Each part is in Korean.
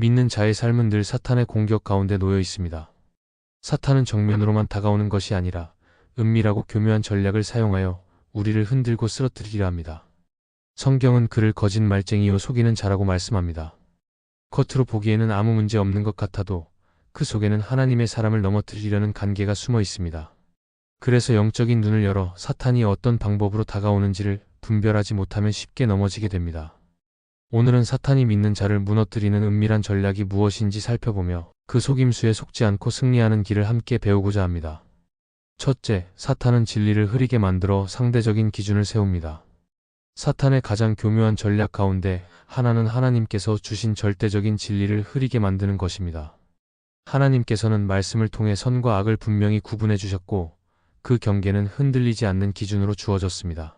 믿는 자의 삶은 늘 사탄의 공격 가운데 놓여 있습니다. 사탄은 정면으로만 다가오는 것이 아니라 은밀하고 교묘한 전략을 사용하여 우리를 흔들고 쓰러뜨리려 합니다. 성경은 그를 거짓말쟁이요 속이는 자라고 말씀합니다. 겉으로 보기에는 아무 문제 없는 것 같아도 그 속에는 하나님의 사람을 넘어뜨리려는 관계가 숨어 있습니다. 그래서 영적인 눈을 열어 사탄이 어떤 방법으로 다가오는지를 분별하지 못하면 쉽게 넘어지게 됩니다. 오늘은 사탄이 믿는 자를 무너뜨리는 은밀한 전략이 무엇인지 살펴보며 그 속임수에 속지 않고 승리하는 길을 함께 배우고자 합니다. 첫째, 사탄은 진리를 흐리게 만들어 상대적인 기준을 세웁니다. 사탄의 가장 교묘한 전략 가운데 하나는 하나님께서 주신 절대적인 진리를 흐리게 만드는 것입니다. 하나님께서는 말씀을 통해 선과 악을 분명히 구분해 주셨고 그 경계는 흔들리지 않는 기준으로 주어졌습니다.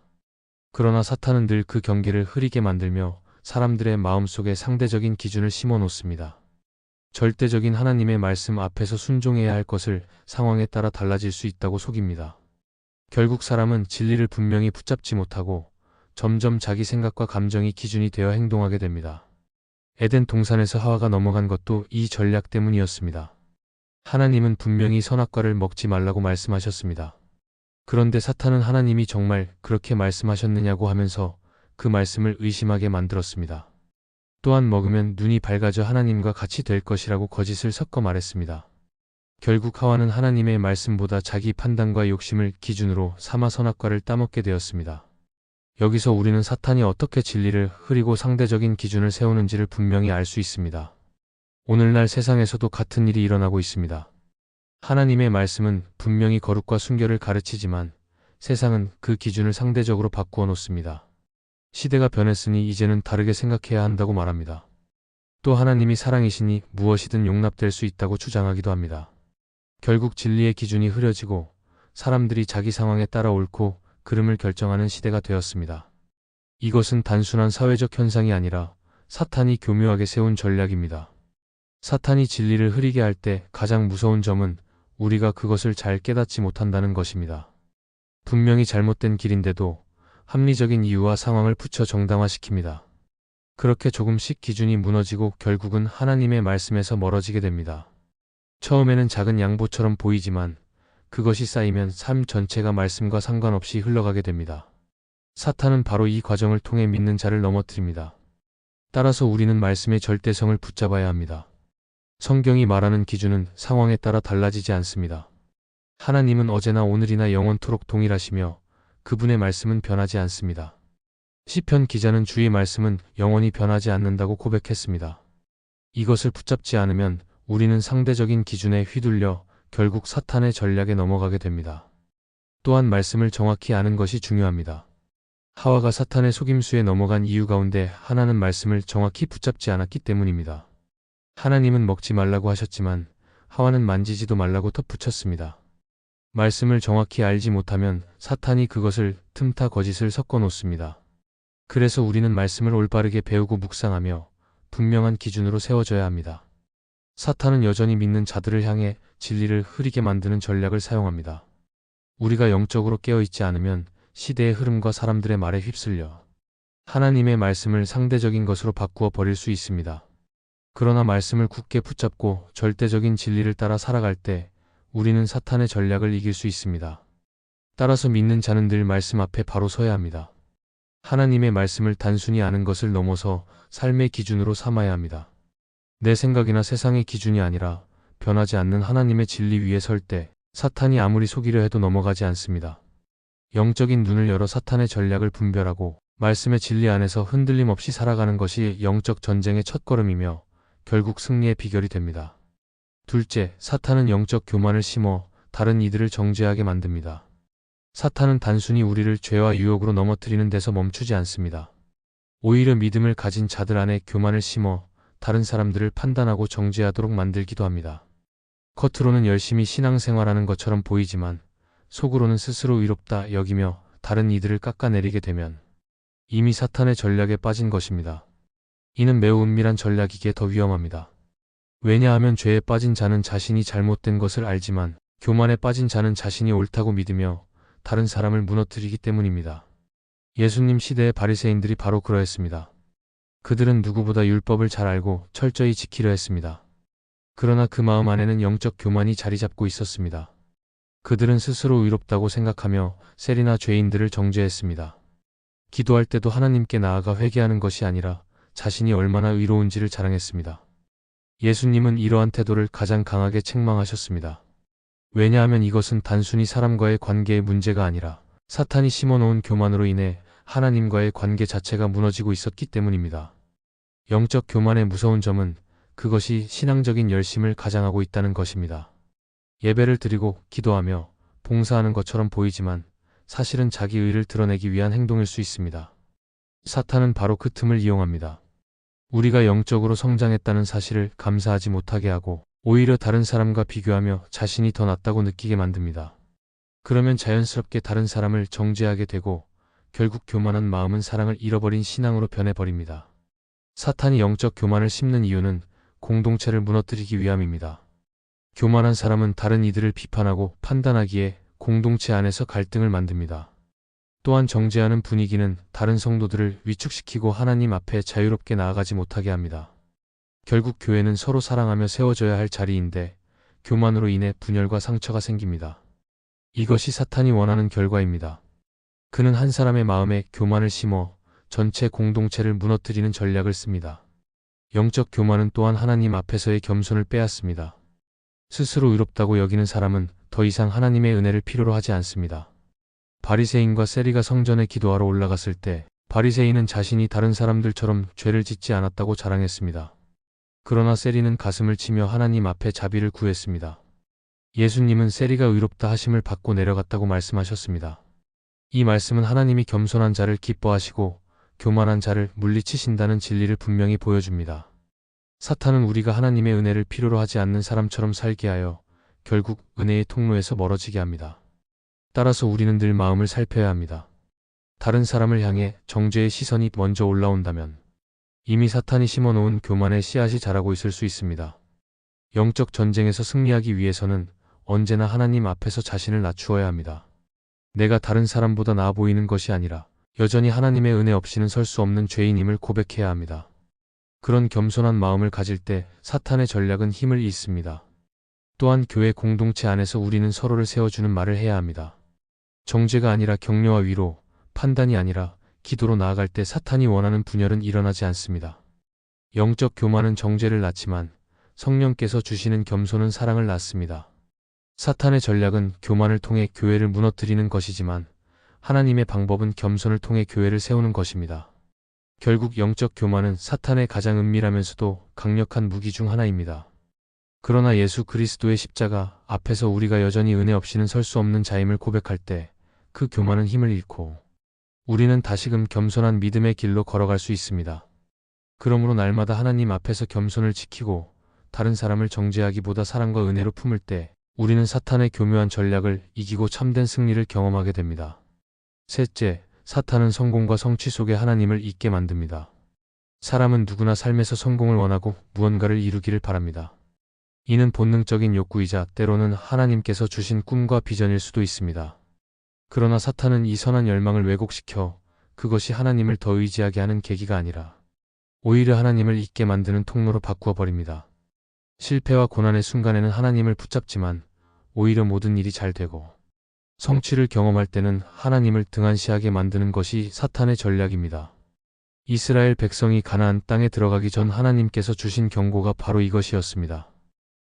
그러나 사탄은 늘 그 경계를 흐리게 만들며 사람들의 마음속에 상대적인 기준을 심어 놓습니다. 절대적인 하나님의 말씀 앞에서 순종해야 할 것을 상황에 따라 달라질 수 있다고 속입니다. 결국 사람은 진리를 분명히 붙잡지 못하고 점점 자기 생각과 감정이 기준이 되어 행동하게 됩니다. 에덴 동산에서 하와가 넘어간 것도 이 전략 때문이었습니다. 하나님은 분명히 선악과를 먹지 말라고 말씀하셨습니다. 그런데 사탄은 하나님이 정말 그렇게 말씀하셨느냐고 하면서 그 말씀을 의심하게 만들었습니다. 또한 먹으면 눈이 밝아져 하나님과 같이 될 것이라고 거짓을 섞어 말했습니다. 결국 하와는 하나님의 말씀보다 자기 판단과 욕심을 기준으로 삼아 선악과를 따먹게 되었습니다. 여기서 우리는 사탄이 어떻게 진리를 흐리고 상대적인 기준을 세우는지를 분명히 알 수 있습니다. 오늘날 세상에서도 같은 일이 일어나고 있습니다. 하나님의 말씀은 분명히 거룩과 순결을 가르치지만 세상은 그 기준을 상대적으로 바꾸어 놓습니다. 시대가 변했으니 이제는 다르게 생각해야 한다고 말합니다. 또 하나님이 사랑이시니 무엇이든 용납될 수 있다고 주장하기도 합니다. 결국 진리의 기준이 흐려지고 사람들이 자기 상황에 따라 옳고 그름을 결정하는 시대가 되었습니다. 이것은 단순한 사회적 현상이 아니라 사탄이 교묘하게 세운 전략입니다. 사탄이 진리를 흐리게 할 때 가장 무서운 점은 우리가 그것을 잘 깨닫지 못한다는 것입니다. 분명히 잘못된 길인데도 합리적인 이유와 상황을 붙여 정당화시킵니다. 그렇게 조금씩 기준이 무너지고 결국은 하나님의 말씀에서 멀어지게 됩니다. 처음에는 작은 양보처럼 보이지만 그것이 쌓이면 삶 전체가 말씀과 상관없이 흘러가게 됩니다. 사탄은 바로 이 과정을 통해 믿는 자를 넘어뜨립니다. 따라서 우리는 말씀의 절대성을 붙잡아야 합니다. 성경이 말하는 기준은 상황에 따라 달라지지 않습니다. 하나님은 어제나 오늘이나 영원토록 동일하시며 그분의 말씀은 변하지 않습니다. 시편 기자는 주의 말씀은 영원히 변하지 않는다고 고백했습니다. 이것을 붙잡지 않으면 우리는 상대적인 기준에 휘둘려 결국 사탄의 전략에 넘어가게 됩니다. 또한 말씀을 정확히 아는 것이 중요합니다. 하와가 사탄의 속임수에 넘어간 이유 가운데 하나는 말씀을 정확히 붙잡지 않았기 때문입니다. 하나님은 먹지 말라고 하셨지만 하와는 만지지도 말라고 덧붙였습니다. 말씀을 정확히 알지 못하면 사탄이 그것을 틈타 거짓을 섞어 놓습니다. 그래서 우리는 말씀을 올바르게 배우고 묵상하며 분명한 기준으로 세워져야 합니다. 사탄은 여전히 믿는 자들을 향해 진리를 흐리게 만드는 전략을 사용합니다. 우리가 영적으로 깨어있지 않으면 시대의 흐름과 사람들의 말에 휩쓸려 하나님의 말씀을 상대적인 것으로 바꾸어 버릴 수 있습니다. 그러나 말씀을 굳게 붙잡고 절대적인 진리를 따라 살아갈 때 우리는 사탄의 전략을 이길 수 있습니다. 따라서 믿는 자는 늘 말씀 앞에 바로 서야 합니다. 하나님의 말씀을 단순히 아는 것을 넘어서 삶의 기준으로 삼아야 합니다. 내 생각이나 세상의 기준이 아니라 변하지 않는 하나님의 진리 위에 설 때 사탄이 아무리 속이려 해도 넘어가지 않습니다. 영적인 눈을 열어 사탄의 전략을 분별하고 말씀의 진리 안에서 흔들림 없이 살아가는 것이 영적 전쟁의 첫걸음이며 결국 승리의 비결이 됩니다. 둘째, 사탄은 영적 교만을 심어 다른 이들을 정죄하게 만듭니다. 사탄은 단순히 우리를 죄와 유혹으로 넘어뜨리는 데서 멈추지 않습니다. 오히려 믿음을 가진 자들 안에 교만을 심어 다른 사람들을 판단하고 정죄하도록 만들기도 합니다. 겉으로는 열심히 신앙생활하는 것처럼 보이지만 속으로는 스스로 의롭다 여기며 다른 이들을 깎아내리게 되면 이미 사탄의 전략에 빠진 것입니다. 이는 매우 은밀한 전략이기에 더 위험합니다. 왜냐하면 죄에 빠진 자는 자신이 잘못된 것을 알지만 교만에 빠진 자는 자신이 옳다고 믿으며 다른 사람을 무너뜨리기 때문입니다. 예수님 시대의 바리새인들이 바로 그러했습니다. 그들은 누구보다 율법을 잘 알고 철저히 지키려 했습니다. 그러나 그 마음 안에는 영적 교만이 자리 잡고 있었습니다. 그들은 스스로 의롭다고 생각하며 세리나 죄인들을 정죄했습니다. 기도할 때도 하나님께 나아가 회개하는 것이 아니라 자신이 얼마나 의로운지를 자랑했습니다. 예수님은 이러한 태도를 가장 강하게 책망하셨습니다. 왜냐하면 이것은 단순히 사람과의 관계의 문제가 아니라 사탄이 심어놓은 교만으로 인해 하나님과의 관계 자체가 무너지고 있었기 때문입니다. 영적 교만의 무서운 점은 그것이 신앙적인 열심을 가장하고 있다는 것입니다. 예배를 드리고 기도하며 봉사하는 것처럼 보이지만 사실은 자기 의를 드러내기 위한 행동일 수 있습니다. 사탄은 바로 그 틈을 이용합니다. 우리가 영적으로 성장했다는 사실을 감사하지 못하게 하고 오히려 다른 사람과 비교하며 자신이 더 낫다고 느끼게 만듭니다. 그러면 자연스럽게 다른 사람을 정죄하게 되고 결국 교만한 마음은 사랑을 잃어버린 신앙으로 변해버립니다. 사탄이 영적 교만을 심는 이유는 공동체를 무너뜨리기 위함입니다. 교만한 사람은 다른 이들을 비판하고 판단하기에 공동체 안에서 갈등을 만듭니다. 또한 정죄하는 분위기는 다른 성도들을 위축시키고 하나님 앞에 자유롭게 나아가지 못하게 합니다. 결국 교회는 서로 사랑하며 세워져야 할 자리인데 교만으로 인해 분열과 상처가 생깁니다. 이것이 사탄이 원하는 결과입니다. 그는 한 사람의 마음에 교만을 심어 전체 공동체를 무너뜨리는 전략을 씁니다. 영적 교만은 또한 하나님 앞에서의 겸손을 빼앗습니다. 스스로 의롭다고 여기는 사람은 더 이상 하나님의 은혜를 필요로 하지 않습니다. 바리새인과 세리가 성전에 기도하러 올라갔을 때 바리새인은 자신이 다른 사람들처럼 죄를 짓지 않았다고 자랑했습니다. 그러나 세리는 가슴을 치며 하나님 앞에 자비를 구했습니다. 예수님은 세리가 의롭다 하심을 받고 내려갔다고 말씀하셨습니다. 이 말씀은 하나님이 겸손한 자를 기뻐하시고 교만한 자를 물리치신다는 진리를 분명히 보여줍니다. 사탄은 우리가 하나님의 은혜를 필요로 하지 않는 사람처럼 살게 하여 결국 은혜의 통로에서 멀어지게 합니다. 따라서 우리는 늘 마음을 살펴야 합니다. 다른 사람을 향해 정죄의 시선이 먼저 올라온다면 이미 사탄이 심어놓은 교만의 씨앗이 자라고 있을 수 있습니다. 영적 전쟁에서 승리하기 위해서는 언제나 하나님 앞에서 자신을 낮추어야 합니다. 내가 다른 사람보다 나아 보이는 것이 아니라 여전히 하나님의 은혜 없이는 설 수 없는 죄인임을 고백해야 합니다. 그런 겸손한 마음을 가질 때 사탄의 전략은 힘을 잃습니다. 또한 교회 공동체 안에서 우리는 서로를 세워주는 말을 해야 합니다. 정죄가 아니라 격려와 위로, 판단이 아니라 기도로 나아갈 때 사탄이 원하는 분열은 일어나지 않습니다. 영적 교만은 정죄를 낳지만 성령께서 주시는 겸손은 사랑을 낳습니다. 사탄의 전략은 교만을 통해 교회를 무너뜨리는 것이지만 하나님의 방법은 겸손을 통해 교회를 세우는 것입니다. 결국 영적 교만은 사탄의 가장 은밀하면서도 강력한 무기 중 하나입니다. 그러나 예수 그리스도의 십자가 앞에서 우리가 여전히 은혜 없이는 설 수 없는 자임을 고백할 때 그 교만은 힘을 잃고 우리는 다시금 겸손한 믿음의 길로 걸어갈 수 있습니다. 그러므로 날마다 하나님 앞에서 겸손을 지키고 다른 사람을 정죄하기보다 사랑과 은혜로 품을 때 우리는 사탄의 교묘한 전략을 이기고 참된 승리를 경험하게 됩니다. 셋째, 사탄은 성공과 성취 속에 하나님을 잊게 만듭니다. 사람은 누구나 삶에서 성공을 원하고 무언가를 이루기를 바랍니다. 이는 본능적인 욕구이자 때로는 하나님께서 주신 꿈과 비전일 수도 있습니다. 그러나 사탄은 이 선한 열망을 왜곡시켜 그것이 하나님을 더 의지하게 하는 계기가 아니라 오히려 하나님을 잊게 만드는 통로로 바꾸어 버립니다. 실패와 고난의 순간에는 하나님을 붙잡지만 오히려 모든 일이 잘 되고 성취를 경험할 때는 하나님을 등한시하게 만드는 것이 사탄의 전략입니다. 이스라엘 백성이 가나안 땅에 들어가기 전 하나님께서 주신 경고가 바로 이것이었습니다.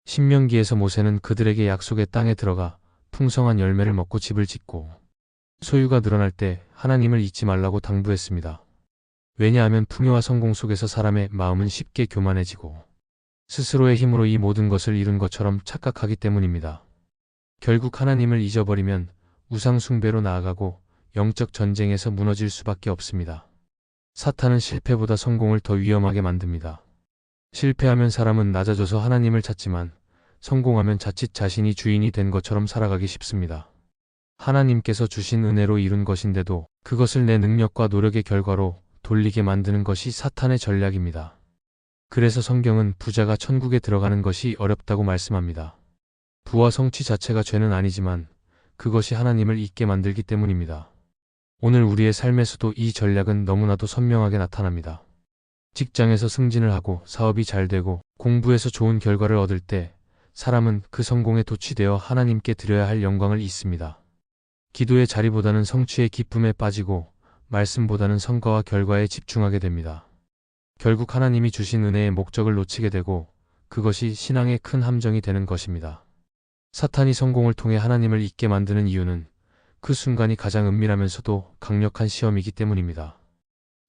신명기에서 모세는 그들에게 약속의 땅에 들어가 풍성한 열매를 먹고 집을 짓고 소유가 늘어날 때 하나님을 잊지 말라고 당부했습니다. 왜냐하면 풍요와 성공 속에서 사람의 마음은 쉽게 교만해지고 스스로의 힘으로 이 모든 것을 이룬 것처럼 착각하기 때문입니다. 결국 하나님을 잊어버리면 우상 숭배로 나아가고 영적 전쟁에서 무너질 수밖에 없습니다. 사탄은 실패보다 성공을 더 위험하게 만듭니다. 실패하면 사람은 낮아져서 하나님을 찾지만 성공하면 자칫 자신이 주인이 된 것처럼 살아가기 쉽습니다. 하나님께서 주신 은혜로 이룬 것인데도 그것을 내 능력과 노력의 결과로 돌리게 만드는 것이 사탄의 전략입니다. 그래서 성경은 부자가 천국에 들어가는 것이 어렵다고 말씀합니다. 부와 성취 자체가 죄는 아니지만 그것이 하나님을 잊게 만들기 때문입니다. 오늘 우리의 삶에서도 이 전략은 너무나도 선명하게 나타납니다. 직장에서 승진을 하고 사업이 잘 되고 공부에서 좋은 결과를 얻을 때 사람은 그 성공에 도취되어 하나님께 드려야 할 영광을 잊습니다. 기도의 자리보다는 성취의 기쁨에 빠지고 말씀보다는 성과와 결과에 집중하게 됩니다. 결국 하나님이 주신 은혜의 목적을 놓치게 되고 그것이 신앙의 큰 함정이 되는 것입니다. 사탄이 성공을 통해 하나님을 잊게 만드는 이유는 그 순간이 가장 은밀하면서도 강력한 시험이기 때문입니다.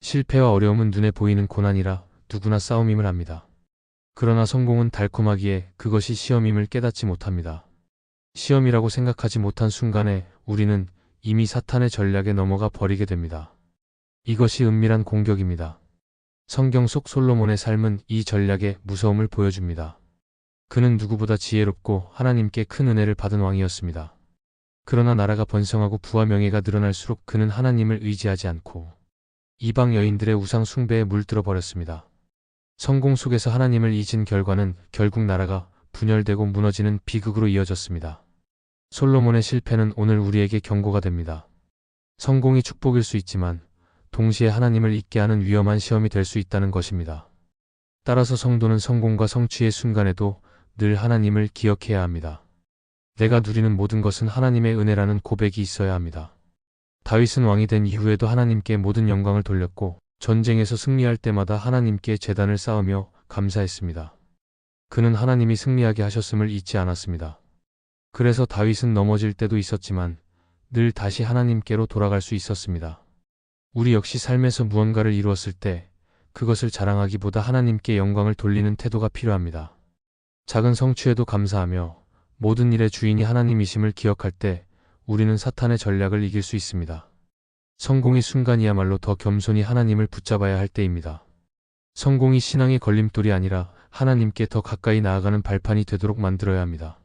실패와 어려움은 눈에 보이는 고난이라 누구나 싸움임을 합니다. 그러나 성공은 달콤하기에 그것이 시험임을 깨닫지 못합니다. 시험이라고 생각하지 못한 순간에 우리는 이미 사탄의 전략에 넘어가 버리게 됩니다. 이것이 은밀한 공격입니다. 성경 속 솔로몬의 삶은 이 전략의 무서움을 보여줍니다. 그는 누구보다 지혜롭고 하나님께 큰 은혜를 받은 왕이었습니다. 그러나 나라가 번성하고 부와 명예가 늘어날수록 그는 하나님을 의지하지 않고 이방 여인들의 우상 숭배에 물들어 버렸습니다. 성공 속에서 하나님을 잊은 결과는 결국 나라가 분열되고 무너지는 비극으로 이어졌습니다. 솔로몬의 실패는 오늘 우리에게 경고가 됩니다. 성공이 축복일 수 있지만 동시에 하나님을 잊게 하는 위험한 시험이 될 수 있다는 것입니다. 따라서 성도는 성공과 성취의 순간에도 늘 하나님을 기억해야 합니다. 내가 누리는 모든 것은 하나님의 은혜라는 고백이 있어야 합니다. 다윗은 왕이 된 이후에도 하나님께 모든 영광을 돌렸고 전쟁에서 승리할 때마다 하나님께 제단을 쌓으며 감사했습니다. 그는 하나님이 승리하게 하셨음을 잊지 않았습니다. 그래서 다윗은 넘어질 때도 있었지만 늘 다시 하나님께로 돌아갈 수 있었습니다. 우리 역시 삶에서 무언가를 이루었을 때 그것을 자랑하기보다 하나님께 영광을 돌리는 태도가 필요합니다. 작은 성취에도 감사하며 모든 일의 주인이 하나님이심을 기억할 때 우리는 사탄의 전략을 이길 수 있습니다. 성공의 순간이야말로 더 겸손히 하나님을 붙잡아야 할 때입니다. 성공이 신앙의 걸림돌이 아니라 하나님께 더 가까이 나아가는 발판이 되도록 만들어야 합니다.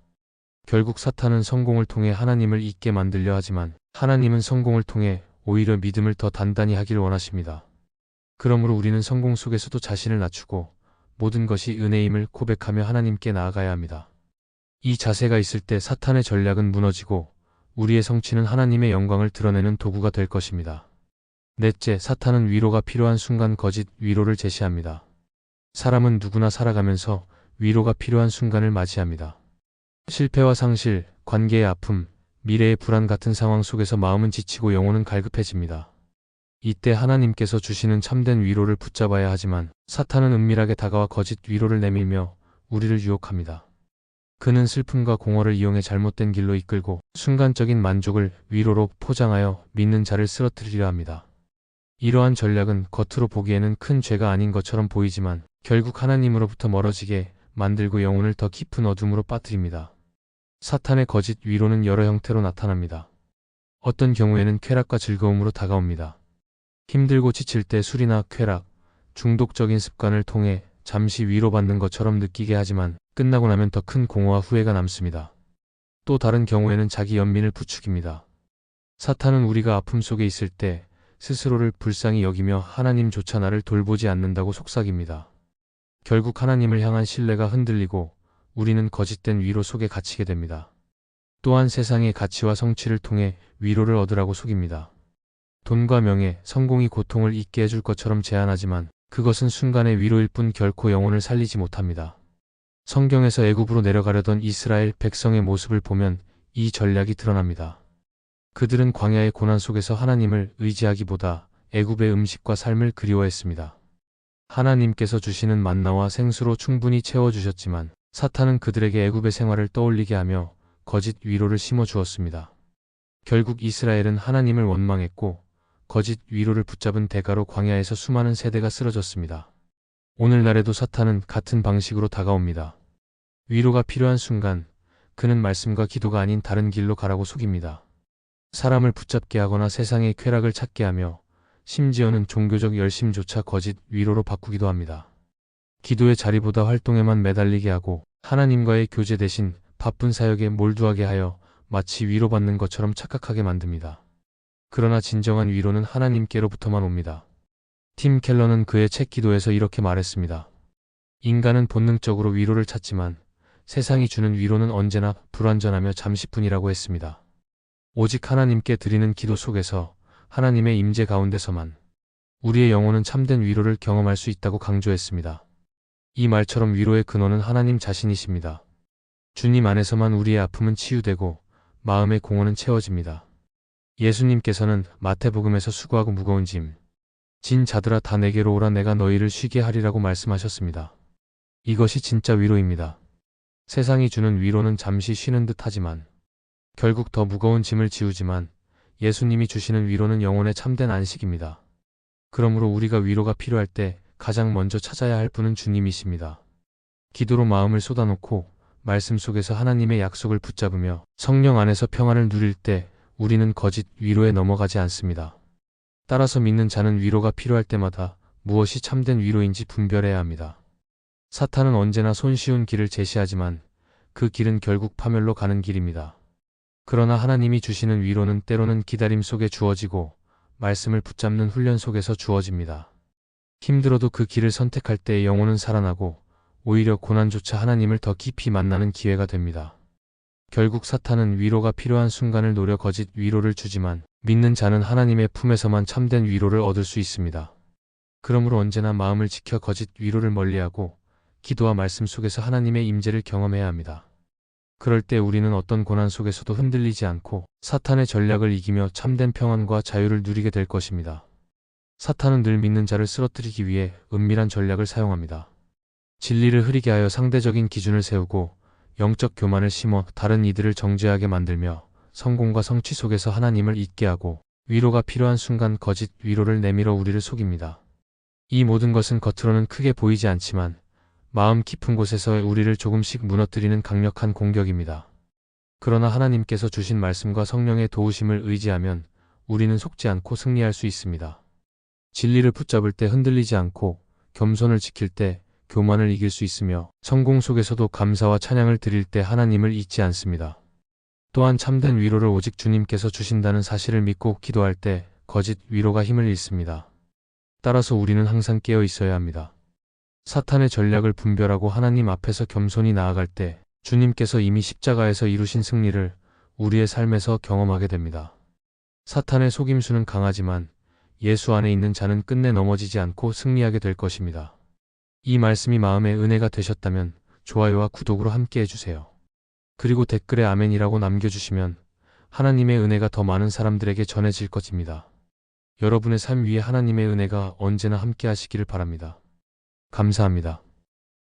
결국 사탄은 성공을 통해 하나님을 잊게 만들려 하지만 하나님은 성공을 통해 오히려 믿음을 더 단단히 하길 원하십니다. 그러므로 우리는 성공 속에서도 자신을 낮추고 모든 것이 은혜임을 고백하며 하나님께 나아가야 합니다. 이 자세가 있을 때 사탄의 전략은 무너지고 우리의 성취는 하나님의 영광을 드러내는 도구가 될 것입니다. 넷째, 사탄은 위로가 필요한 순간 거짓 위로를 제시합니다. 사람은 누구나 살아가면서 위로가 필요한 순간을 맞이합니다. 실패와 상실, 관계의 아픔, 미래의 불안 같은 상황 속에서 마음은 지치고 영혼은 갈급해집니다. 이때 하나님께서 주시는 참된 위로를 붙잡아야 하지만 사탄은 은밀하게 다가와 거짓 위로를 내밀며 우리를 유혹합니다. 그는 슬픔과 공허를 이용해 잘못된 길로 이끌고 순간적인 만족을 위로로 포장하여 믿는 자를 쓰러뜨리려 합니다. 이러한 전략은 겉으로 보기에는 큰 죄가 아닌 것처럼 보이지만 결국 하나님으로부터 멀어지게 만들고 영혼을 더 깊은 어둠으로 빠뜨립니다. 사탄의 거짓 위로는 여러 형태로 나타납니다. 어떤 경우에는 쾌락과 즐거움으로 다가옵니다. 힘들고 지칠 때 술이나 쾌락, 중독적인 습관을 통해 잠시 위로받는 것처럼 느끼게 하지만 끝나고 나면 더 큰 공허와 후회가 남습니다. 또 다른 경우에는 자기 연민을 부추깁니다. 사탄은 우리가 아픔 속에 있을 때 스스로를 불쌍히 여기며 하나님조차 나를 돌보지 않는다고 속삭입니다. 결국 하나님을 향한 신뢰가 흔들리고 우리는 거짓된 위로 속에 갇히게 됩니다. 또한 세상의 가치와 성취를 통해 위로를 얻으라고 속입니다. 돈과 명예, 성공이 고통을 잊게 해줄 것처럼 제안하지만 그것은 순간의 위로일 뿐 결코 영혼을 살리지 못합니다. 성경에서 애굽으로 내려가려던 이스라엘 백성의 모습을 보면 이 전략이 드러납니다. 그들은 광야의 고난 속에서 하나님을 의지하기보다 애굽의 음식과 삶을 그리워했습니다. 하나님께서 주시는 만나와 생수로 충분히 채워주셨지만 사탄은 그들에게 애굽의 생활을 떠올리게 하며 거짓 위로를 심어주었습니다. 결국 이스라엘은 하나님을 원망했고 거짓 위로를 붙잡은 대가로 광야에서 수많은 세대가 쓰러졌습니다. 오늘날에도 사탄은 같은 방식으로 다가옵니다. 위로가 필요한 순간 그는 말씀과 기도가 아닌 다른 길로 가라고 속입니다. 사람을 붙잡게 하거나 세상의 쾌락을 찾게 하며 심지어는 종교적 열심조차 거짓 위로로 바꾸기도 합니다. 기도의 자리보다 활동에만 매달리게 하고 하나님과의 교제 대신 바쁜 사역에 몰두하게 하여 마치 위로받는 것처럼 착각하게 만듭니다. 그러나 진정한 위로는 하나님께로부터만 옵니다. 팀 켈러는 그의 책 기도에서 이렇게 말했습니다. 인간은 본능적으로 위로를 찾지만 세상이 주는 위로는 언제나 불완전하며 잠시뿐이라고 했습니다. 오직 하나님께 드리는 기도 속에서 하나님의 임재 가운데서만 우리의 영혼은 참된 위로를 경험할 수 있다고 강조했습니다. 이 말처럼 위로의 근원은 하나님 자신이십니다. 주님 안에서만 우리의 아픔은 치유되고 마음의 공허는 채워집니다. 예수님께서는 마태복음에서 수고하고 무거운 짐 진 자들아 다 내게로 오라 내가 너희를 쉬게 하리라고 말씀하셨습니다. 이것이 진짜 위로입니다. 세상이 주는 위로는 잠시 쉬는 듯 하지만 결국 더 무거운 짐을 지우지만 예수님이 주시는 위로는 영혼의 참된 안식입니다. 그러므로 우리가 위로가 필요할 때 가장 먼저 찾아야 할 분은 주님이십니다. 기도로 마음을 쏟아놓고 말씀 속에서 하나님의 약속을 붙잡으며 성령 안에서 평안을 누릴 때 우리는 거짓 위로에 넘어가지 않습니다. 따라서 믿는 자는 위로가 필요할 때마다 무엇이 참된 위로인지 분별해야 합니다. 사탄은 언제나 손쉬운 길을 제시하지만 그 길은 결국 파멸로 가는 길입니다. 그러나 하나님이 주시는 위로는 때로는 기다림 속에 주어지고 말씀을 붙잡는 훈련 속에서 주어집니다. 힘들어도 그 길을 선택할 때 영혼은 살아나고 오히려 고난조차 하나님을 더 깊이 만나는 기회가 됩니다. 결국 사탄은 위로가 필요한 순간을 노려 거짓 위로를 주지만 믿는 자는 하나님의 품에서만 참된 위로를 얻을 수 있습니다. 그러므로 언제나 마음을 지켜 거짓 위로를 멀리하고 기도와 말씀 속에서 하나님의 임재를 경험해야 합니다. 그럴 때 우리는 어떤 고난 속에서도 흔들리지 않고 사탄의 전략을 이기며 참된 평안과 자유를 누리게 될 것입니다. 사탄은 늘 믿는 자를 쓰러뜨리기 위해 은밀한 전략을 사용합니다. 진리를 흐리게 하여 상대적인 기준을 세우고 영적 교만을 심어 다른 이들을 정죄하게 만들며 성공과 성취 속에서 하나님을 잊게 하고 위로가 필요한 순간 거짓 위로를 내밀어 우리를 속입니다. 이 모든 것은 겉으로는 크게 보이지 않지만 마음 깊은 곳에서 우리를 조금씩 무너뜨리는 강력한 공격입니다. 그러나 하나님께서 주신 말씀과 성령의 도우심을 의지하면 우리는 속지 않고 승리할 수 있습니다. 진리를 붙잡을 때 흔들리지 않고 겸손을 지킬 때 교만을 이길 수 있으며 성공 속에서도 감사와 찬양을 드릴 때 하나님을 잊지 않습니다. 또한 참된 위로를 오직 주님께서 주신다는 사실을 믿고 기도할 때 거짓 위로가 힘을 잃습니다. 따라서 우리는 항상 깨어 있어야 합니다. 사탄의 전략을 분별하고 하나님 앞에서 겸손히 나아갈 때 주님께서 이미 십자가에서 이루신 승리를 우리의 삶에서 경험하게 됩니다. 사탄의 속임수는 강하지만 예수 안에 있는 자는 끝내 넘어지지 않고 승리하게 될 것입니다. 이 말씀이 마음의 은혜가 되셨다면 좋아요와 구독으로 함께 해주세요. 그리고 댓글에 아멘이라고 남겨주시면 하나님의 은혜가 더 많은 사람들에게 전해질 것입니다. 여러분의 삶 위에 하나님의 은혜가 언제나 함께 하시기를 바랍니다. 감사합니다.